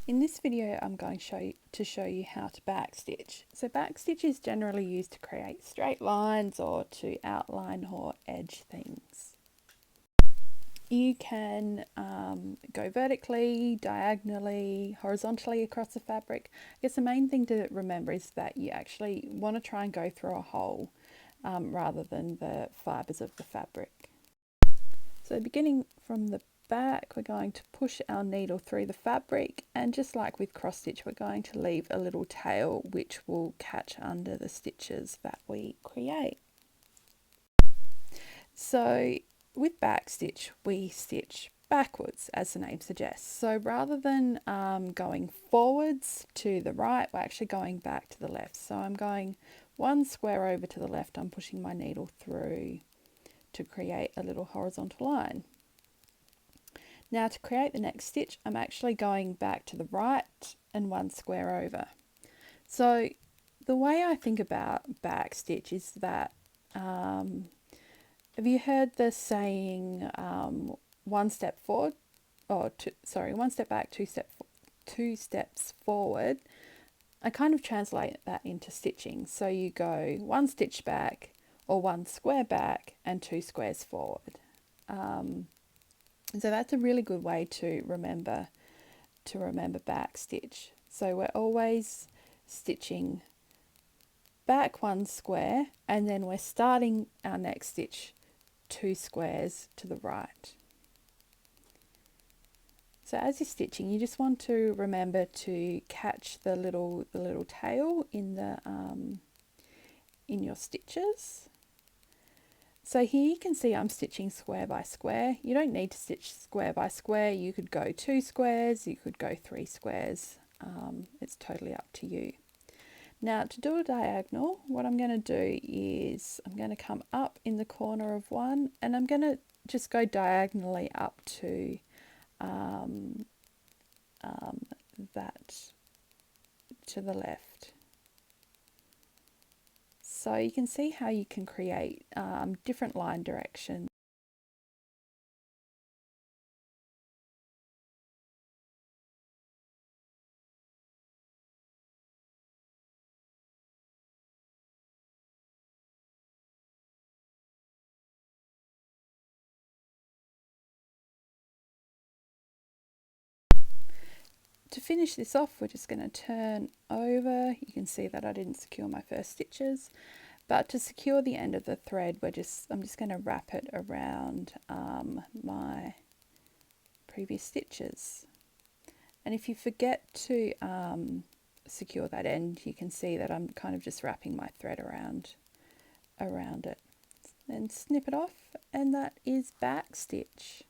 In this video I'm going to show you how to backstitch. So backstitch is generally used to create straight lines or to outline or edge things. You can go vertically, diagonally, horizontally across the fabric. I guess the main thing to remember is that you actually want to try and go through a hole rather than the fibres of the fabric. So beginning from the back, we're going to push our needle through the fabric, and just like with cross stitch, we're going to leave a little tail which will catch under the stitches that we create. So with back stitch, we stitch backwards, as the name suggests. So rather than going forwards to the right, we're actually going back to the left. So I'm going one square over to the left, I'm pushing my needle through to create a little horizontal line. Now to create the next stitch, I'm actually going back to the right and one square over. So the way I think about back stitch is that, have you heard the saying, one step forward, or one step back, two steps forward? I kind of translate that into stitching. So you go one stitch back or one square back and two squares forward. So that's a really good way to remember back stitch. So we're always stitching back one square and then we're starting our next stitch two squares to the right. So as you're stitching, you just want to remember to catch the little tail in the in your stitches. So here you can see I'm stitching square by square. You don't need to stitch square by square. You could go 2 squares, you could go 3 squares. It's totally up to you. Now to do a diagonal, what I'm going to do is I'm going to come up in the corner of one and I'm going to just go diagonally up to that to the left. So you can see how you can create different line directions. To finish this off, we're just going to turn over. You can see that I didn't secure my first stitches, but to secure the end of the thread, I'm just going to wrap it around my previous stitches. And if you forget to secure that end, you can see that I'm kind of just wrapping my thread around it. Then snip it off, and that is back stitch.